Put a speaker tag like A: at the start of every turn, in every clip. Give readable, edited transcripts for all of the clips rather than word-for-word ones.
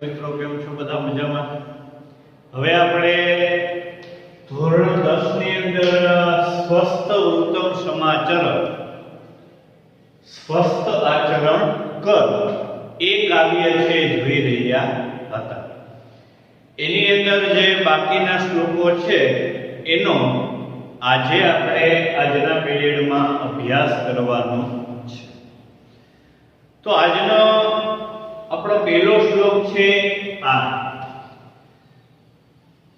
A: મિત્રો કેમ છો બધા મજામાં? હવે આપણે ધોરણ 10 ની અંદર સ્વસ્થ ઉત્તમ સમાચરણ સ્વસ્થ આચરણ કર એ કાવ્ય છે જોઈ રહ્યા હતા. એની અંદર જે બાકીના શ્લોકો છે એનો આજે આપણે આજના પીરિયડમાં અભ્યાસ કરવાનો છે. તો આજનો આપણો પહેલો શ્લોક છે આ: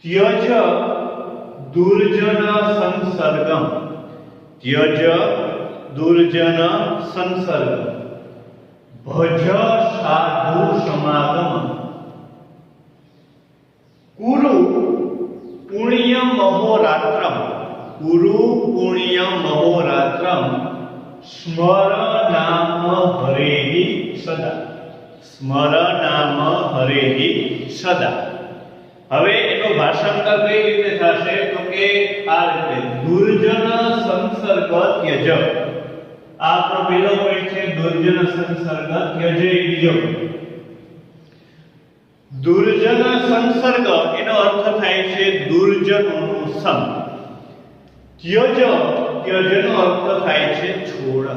A: ત્યજ દુર્જન સંસર્ગમ, ત્યજ દુર્જન સંસર્ગમ, ભજ સાધુ સમાગમ, કુરુ પુણ્યમ મહોરાત્રમ, કુરુ પુણ્યમ મહોરાત્રમ, સ્મર નામ હરેહિ સદા, સ્મર નામ હરેહિ સદા. હવે એનો ભાષાંતર કઈ રીતે થશે? તો કે આ રીતે: દુર્જન સંસર્ગ ત્યજ. આ આપણો પહેલો પોઈન્ટ છે, દુર્જન સંસર્ગ ત્યજ. બીજો દુર્જન સંસર્ગ, એનો અર્થ થાય છે દુર્જનોનો સંગ. ત્યજ, ત્યજનો અર્થ થાય છે છોડ.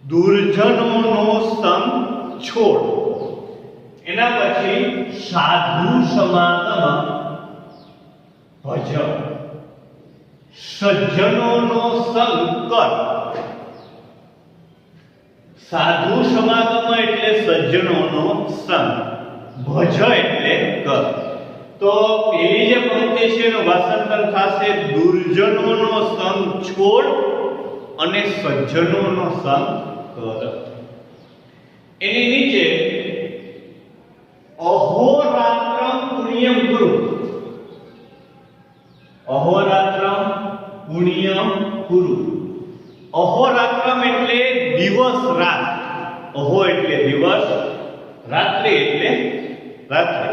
A: દુર્જનોનો સંગ છોડ. એના પછી સાધુ સમાગમ ભજ, સજ્જનોનો સંગ કર. સાધુ સમાગમ એટલે સજ્જનોનો સંગ, ભજ એટલે કર. તો પેલી જે પંક્તિ છે એનું ભાષાંતર થશે દુર્જનોનો સંગ છોડ અને સજ્જનોનો સંગ કર. એની નીચે અહોરાત્રમ પુણ્યમ કુરુ, અહોરાત્રમ પુણ્યમ કુરુ. અહોરાત્રમ એટલે દિવસ રાત. અહો એટલે દિવસ, રાત્રિ એટલે રાત્રિ.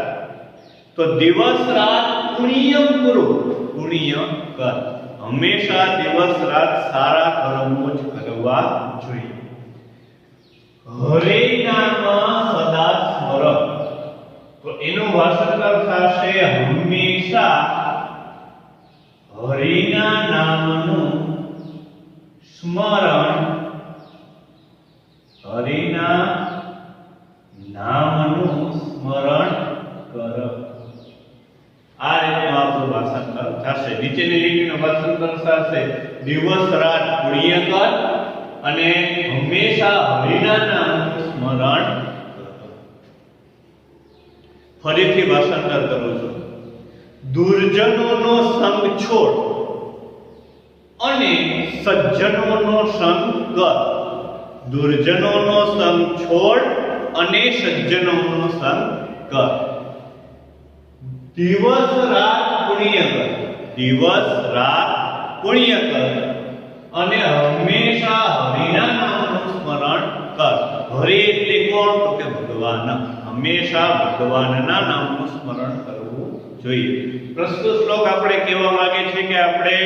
A: તો દિવસ રાત પુણ્યમ કુરુ, પુણ્ય કર. હંમેશા દિવસ રાત સારા કર્મો જ કરવા જોઈએ. હરે નામ સદા સ્મર. તો એનું ભાષાંતર થશે હંમેશા હરિના નામનું સ્મરણ, હરિના નામનું સ્મરણ કર. આ રીતનું આપણું ભાષાંતર થશે. નીચેની લીટીનું ભાષાંતર થશે દિવસ રાત પુણ્ય કર અને હંમેશા હરિના નામનું સ્મરણ કર. ફરીથી ભાષાંતર કરું છું: દુર્જનોનો સંગ છોડ અને સજ્જનોનો સંગ કર. દુર્જનોનો સંગ છોડ અને સજ્જનોનો સંગ કર. દિવસ રાત પુણ્ય કર, દિવસ રાત પુણ્ય કર અને હંમેશા હરિના નામનું સ્મરણ કર. હરિ એટલે કોણ? તો કે ભગવાન. હંમેશા ભગવાનના નામનું સ્મરણ કરવું જોઈએ. પ્રસ્તુત શ્લોક આપણે કહેવા માંગે છે કે આપણે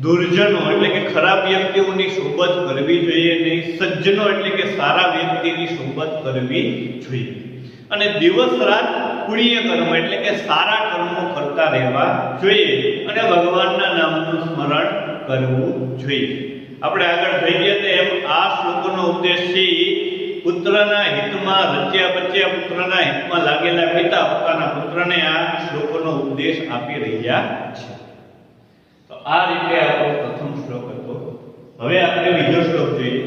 A: દુર્જનો એટલે કે ખરાબ વ્યક્તિઓની સોબત કરવી જોઈએ નહીં, સજ્જનો એટલે કે સારા વ્યક્તિની સોબત કરવી જોઈએ, અને દિવસ રાત પુણ્ય કર્મ એટલે કે સારા કર્મો કરતા રહેવા જોઈએ અને ભગવાનના નામનું સ્મરણ કરવું જોઈએ. આપણે આગળ થઈ ગયા તેમ આ શ્લોકનો ઉદ્દેશ છે પુત્રના હિતમાં રચ્યા બચ્યા, પુત્રના હિતમાં લાગેલા પિતા પોતાના પુત્રને આ શ્લોકનો ઉપદેશ આપી રહ્યા છે. તો આ રીતે આપણો પ્રથમ શ્લોક હતો. હવે આપણે બીજો શ્લોક જોઈએ.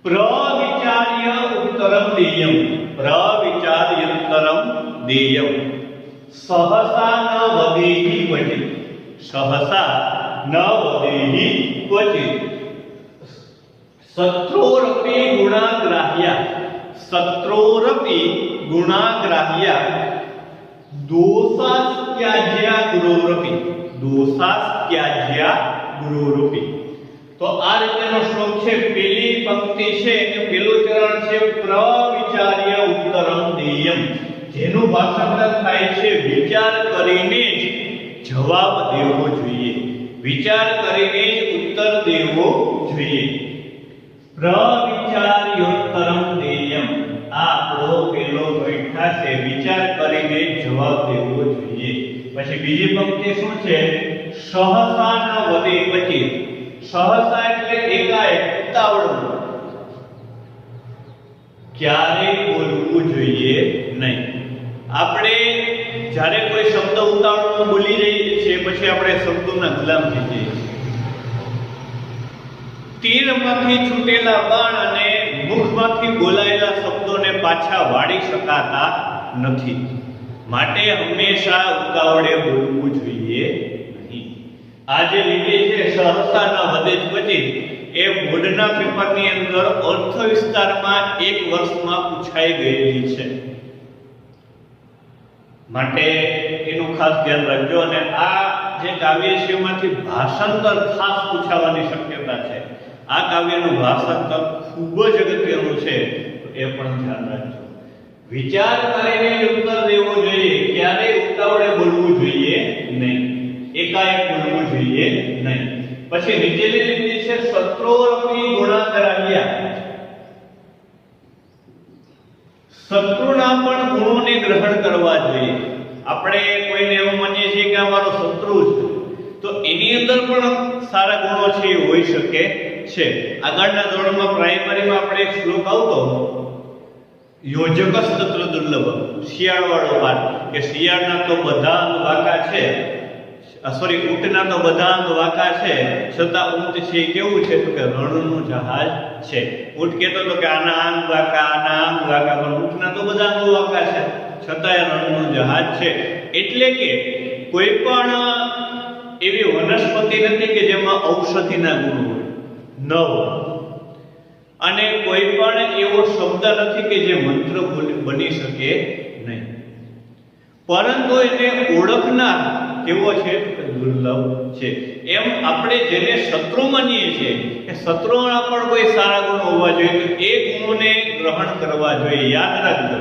A: પ્રવિચાર્ય ઉત્તરમ દેયમ, પ્રવિચાર્ય ઉત્તરમ દેયમ, સહસા ન વદેહિ ક્વચિત, સહસા ન વદેહિ ક્વચિત, શત્રોરપી ગુણાગ્રાહ્યા, શત્રોરપી ગુણાગ્રાહ્યા, દોષાસ્ત્યાજ્યા ગુરોરપી, દોષાસ્ત્યાજ્યા ગુરોરપી. તો આ રીતેનો શ્લોક છે. પેલી પંક્તિ છે કે પેલું ચરણ છે પ્રવિચાર્ય ઉત્તરમ દેયમ, જેનું ભાષાંતર થાય છે વિચાર કરીને જ જવાબ દેવો જોઈએ. વિચાર કરીને જ ઉત્તર દેવો જોઈએ. પ્રવિચાર્યોત્તરમ દેયમ. આ આપણો પહેલો પોઈન્ટ છે, વિચાર કરીને જવાબ દેવો જોઈએ. પછી બીજી પંક્તિ શું છે? સહસા ન વદે પચિત. સહસા એટલે એકાએક, ઉતાવળું. ક્યારેય બોલવું જોઈએ નહીં. આપણે જ્યારે કોઈ શબ્દ ઉતાવળમાં બોલી રહીએ છીએ પછી આપણે શબ્દોના ગુલામ થઈ જઈએ છીએ. તીરમાંથી છૂટેલા બાણ અને મુખમાંથી બોલાયેલા શબ્દોને પાછા વાળી શકાતા નથી. માટે હંમેશા ઉતાવળે બોલવું જોઈએ નહીં. આ જે લીટી છે સહસા ન વદે પચિત, એ બોર્ડના પેપરની અંદર અર્થ વિસ્તારમાં 1 વર્ષમાં પૂછાઈ ગયેલી છે. માટે એનું ખાસ ધ્યાન રાખજો. અને આ જે કાવ્ય છે એમાંથી ભાષાંતર ખાસ પૂછાવાની શક્યતા છે. આ કાવ્યનું ભાષાંતર ખૂબ જ અગત્યનું છે, એ પણ ધ્યાન રાખજો. વિચાર કરીને ઉત્તર દેવો જોઈએ, ક્યારેય ઉતાવળે બોલવું જોઈએ નહીં, એકાએક બોલવું જોઈએ નહીં. પછી નીચેની લીટી છે શત્રુરપી ગુણાગ્રાહ્યા. શત્રુના પણ ગુણોને ગ્રહણ કરવા જોઈએ. આપણે કોઈને એવું માનીએ છીએ કે અમારો શત્રુ છે, તો એની અંદર પણ સારા ગુણો છે એ હોઈ શકે છે. આગળના ધોરણમાં પ્રાઇમરીમાં આપણે એક શ્લોક આવતો, યોજકસ્તત્ર દુર્લભ, શિયાળવાળો પાઠ, કે શિયાળના તો બધા અંગ વાંકા છે, સોરી ઊંટના તો બધા અંગ વાંકા છે, છતાં ઊંટ છે કેવું છે? તો કે રણનું જહાજ છે. ઊંટ કહેતો હતો કે આના અંગ વાંકા, આના અંગ વાંકા, પણ ઊંટના તો બધા અંગો વાંકા છે, છતાં રણનું જહાજ છે. એટલે કે કોઈ પણ એવી વનસ્પતિ નથી કે જેમાં ઔષધિના ગુણ હોય ન હોય, અને કોઈ પણ એવો શબ્દ નથી કે જે મંત્ર બની શકે નહીં. પરંતુ એને ઓળખનાર કેવો છે? દુર્લભ છે. એમ આપણે જેને શત્રુ માનીએ છીએ કે શત્રુના પણ કોઈ સારા ગુણ હોવા જોઈએ, તો એ ગુણોને ગ્રહણ કરવા જોઈએ. યાદ રાખજો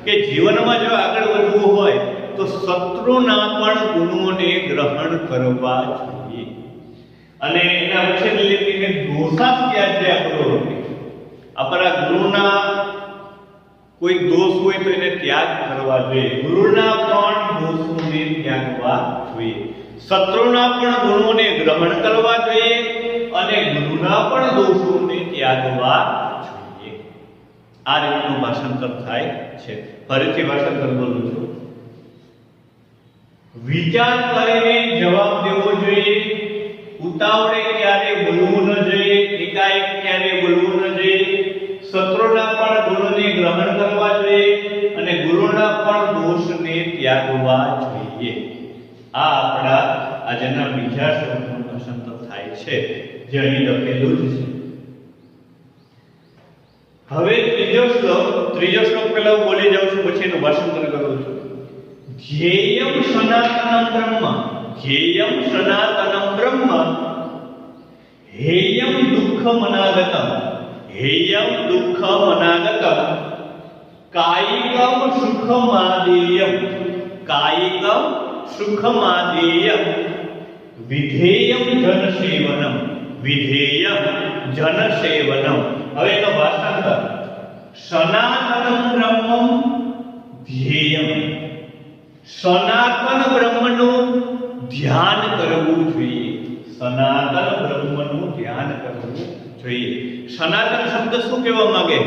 A: કે જીવનમાં જો આગળ વધવું હોય તો શત્રુના પણ ગુણોને ગ્રહણ કરવા જોઈએ. અને એના પછીની લીટીને દોષા ત્યાજ્યા કરો. આપણા ગુરુના કોઈ દોષ હોય તો એને ત્યાગ કરવા જોઈએ. ગુરુના પણ દોષોને ત્યાગવા જોઈએ. શત્રુના પણ ગુણોને ગ્રહણ કરવા જોઈએ અને ગુરુના પણ દોષોને ત્યાગવા જોઈએ. આ રીતનું ભાષાંતર થાય છે. ફરીથી ભાષાંતર બોલું છું. વિચાર કરીને જવાબ દેવો જોઈએ. ઉતાવળે ક્યારે બોલવું ન જોઈએ, એકાએક ક્યારે બોલવું ન જોઈએ. શત્રુના પણ ગુણોને ગ્રહણ કરવા જોઈએ અને ગુરુના પણ દોષને ત્યાગવા જોઈએ. આ આપણા આજના બીજા શ્લોકનું ભાષાંતર થાય છે, જે અહીં લખેલું જ છે. હવે ત્રીજો શ્લોક પહેલા હું બોલી જાઉં છું, પછી એનું ભાષાંતર કરું છું. ધ્યેયમ સનાતનમ બ્રહ્મ, ધ્યેયમ સનાતનમ બ્રહ્મ, હેયમ દુઃખમનાગતમ, હેયમ દુઃખમનાગતમ, કાયિકમ સુખમાદેયમ, કાયિકમ સુખમાદેયમ, વિધેયમ જનસેવનમ, વિધેયમ જનસેવનમ. હવે એનો ભાષાંતર. સનાતનમ બ્રહ્મમ ધ્યેયમ. સનાતન બ્રહ્મનું ધ્યાન કરવું જોઈએ. સનાતન બ્રહ્મનું ધ્યાન કરવું જોઈએ. સનાતન શબ્દ શું કહેવા માંગે?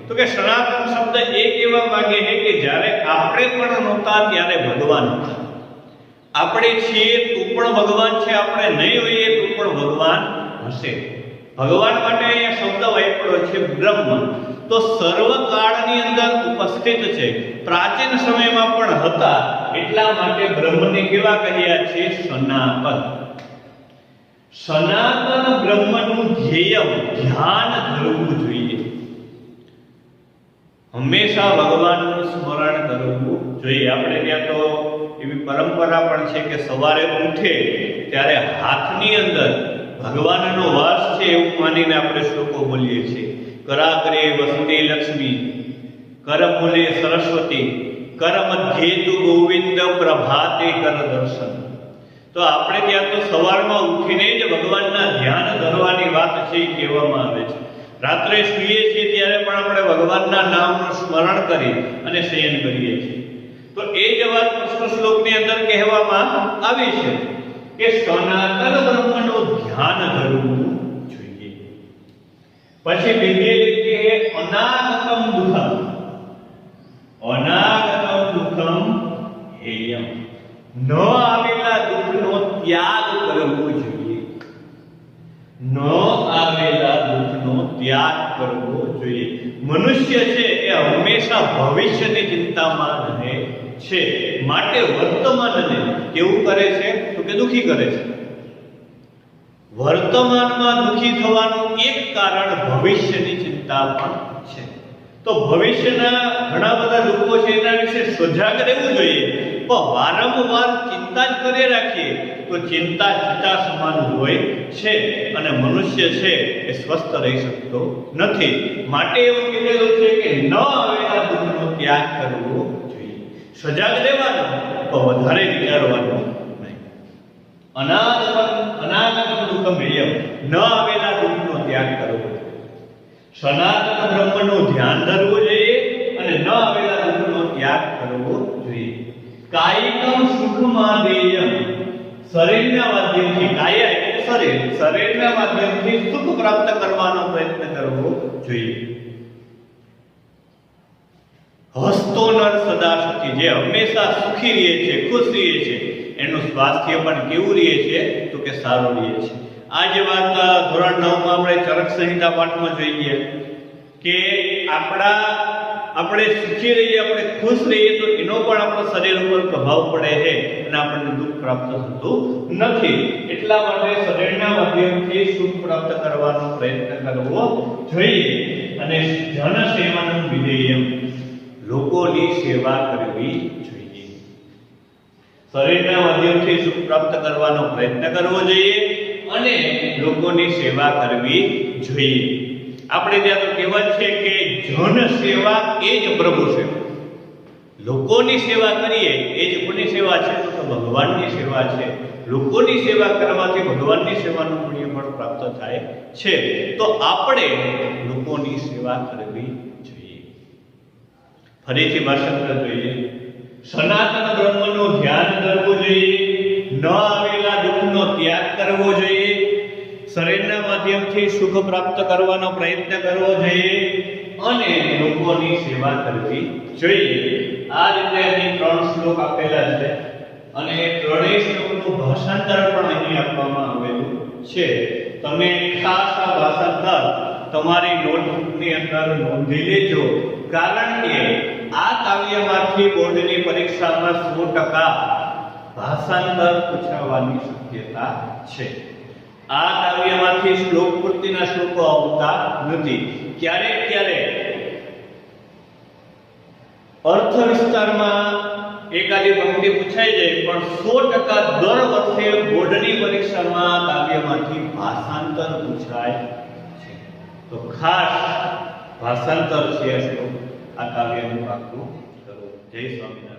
A: તો કે સનાતન શબ્દ એ કહેવા માંગે છે કે જ્યારે આપણે પણ નહોતા ત્યારે ભગવાન હતા. આપણે છીએ તો પણ ભગવાન છે, આપણે નહીં હોઈએ તો પણ ભગવાન હશે. ભગવાન માટે અહીંયા શબ્દ વાપર્યો છે બ્રહ્મ. તો સર્વકાળની અંદર ઉપસ્થિત છે, પ્રાચીન સમયમાં પણ હતા, એટલા માટે બ્રહ્મને કેવા કહ્યા છે? સનાતન. સનાતન બ્રહ્મનું ધ્યેય ધ્યાન ધરવું જોઈએ. હંમેશા ભગવાનનું સ્મરણ કરવું જોઈએ. આપણે ત્યાં તો એવી પરંપરા પણ છે કે સવારે ઉઠે ત્યારે હાથની અંદર ભગવાનનો વાસ છે એવું માનીને આપણે શ્લોકો બોલીએ છીએ. કરાગ્રે વસતી લક્ષ્મી, કરમૂલે સરસ્વતી, કર મધ્યે તુ ગોવિંદ, પ્રભાતે કર દર્શન. તો આપણે ત્યાં તો સવારમાં ઉઠીને જ ભગવાનના ધ્યાન ધરવાની વાત છે એ કહેવામાં આવે છે. રાત્રે સૂઈએ છીએ ત્યારે પણ આપણે ભગવાનના નામનું સ્મરણ કરી અને શયન કરીએ છીએ. તો એ જ વાત કૃષ્ણ શ્લોકની અંદર કહેવામાં આવી છે કે સનાતન બ્રહ્મનું ધ્યાન ધરવું જોઈએ. પછી બીજી રીતે અનાગતમ દુઃખમ, અનાગતમ દુઃખમ હેયમ, ન આવેલા દુઃખનો ત્યાગ કરવો જોઈએ. ન આવેલા દુઃખનો ત્યાગ કરવો જોઈએ. મનુષ્ય છે એ હંમેશા ભવિષ્યની ચિંતામાં રહે છે, માટે વર્તમાનને કેવું કરે છે તો કે દુઃખી કરે છે. વર્તમાનમાં દુઃખી થવાનું એક કારણ ભવિષ્યની ચિંતા પણ છે. તો ભવિષ્યના ઘણા બધા દુઃખો છે એના વિશે સજાગ રહેવું જોઈએ, પણ વારંવાર ચિંતા જ કરે રાખીએ તો ચિંતા ચિતા સમાન હોય છે અને મનુષ્ય છે એ સ્વસ્થ રહી શકતો નથી. માટે એવું કીધેલું છે કે ન આવેલા દુઃખનો ત્યાગ કરવો જોઈએ. સજાગ રહેવાનું પણ વધારે વિચારવાનું નહીં. અનાગતમ દુઃખમ હેયમ, ન આવેલા દુઃખનો ત્યાગ કરવો જોઈએ. સનાતન બ્રહ્મનું ધ્યાન ધરવું જોઈએ અને ન આવેલા દુઃખનો ત્યાગ કરવો જોઈએ. કાયિકમ સુખમાં દેયમ, શરીરના માધ્યમથી, કાયા એટલે શરીર, શરીરના માધ્યમથી સુખ પ્રાપ્ત કરવાનો પ્રયત્ન કરવો જોઈએ. હસતો નર સદા સુખી, જે હંમેશા સુખી રહે છે, ખુશ રહે છે, એનું સ્વાસ્થ્ય પણ કેવું રહે છે તો કે સારું રહે છે. આ જે વાત ધોરણ 9 માં આપણે ચરક સંહિતા પાઠમાં જોઈએ કે આપણે સુખી રહીએ, આપણે ખુશ રહીએ તો એનો પણ આપણા શરીર ઉપર પ્રભાવ પડે છે અને આપણને દુઃખ પ્રાપ્ત થતું નથી. એટલા માટે શરીરના માધ્યમથી સુખ પ્રાપ્ત કરવાનો પ્રયત્ન કરવો જોઈએ. અને જન સેવાનું વિધેયમ, લોકોની સેવા કરવી જોઈએ. શરીરના માધ્યમથી સુખ પ્રાપ્ત કરવાનો પ્રયત્ન કરવો જોઈએ અને લોકોની સેવા કરવી જોઈએ. આપણે ત્યાં તો કહેવત છે કે જન સેવા એ જ પ્રભુ સેવા. લોકોની સેવા કરીએ એ જ કોની સેવા છે તો ભગવાનની સેવા છે. લોકોની સેવા કરવાથી ભગવાનની સેવાનું પુણ્ય પણ પ્રાપ્ત થાય છે. તો આપણે લોકોની સેવા કરવી જોઈએ. ફરીથી ભાષાંતર જોઈએ. સનાતન બ્રહ્મનું ધ્યાન ધરવું જોઈએ, ન આવેલા દુઃખનો ત્યાગ કરવો જોઈએ, શરીરના માધ્યમથી સુખ પ્રાપ્ત કરવાનો પ્રયત્ન કરવો જોઈએ અને લોકોની સેવા કરવી જોઈએ. આ રીતે અહીં 3 શ્લોક આપેલા છે અને ત્રણેય શ્લોકનું ભાષાંતર પણ અહીં આપવામાં આવેલું છે. તમે ખાસ આ ભાષાંતર તમારી નોટબુકની અંદર નોંધી લેજો, કારણ કે આ કાવ્યમાંથી બોર્ડની પરીક્ષામાં 100% ભાષાંતર પૂછાવાની શક્યતા છે. આ કાવ્યમાંથી શ્લોક પૂર્તિના શ્લોકો આવતા નથી. ક્યારેક અર્થ વિસ્તારમાં એકાદી પંક્તિ પૂછાઈ જાય, પણ 100% દર વર્ષે બોર્ડની પરીક્ષામાં કાવ્યમાંથી ભાષાંતર પૂછાય છે. તો ખાસ ભાષાંતર છે આ કાવ્યનું પાકું કરો. જય સ્વામિનારાયણ.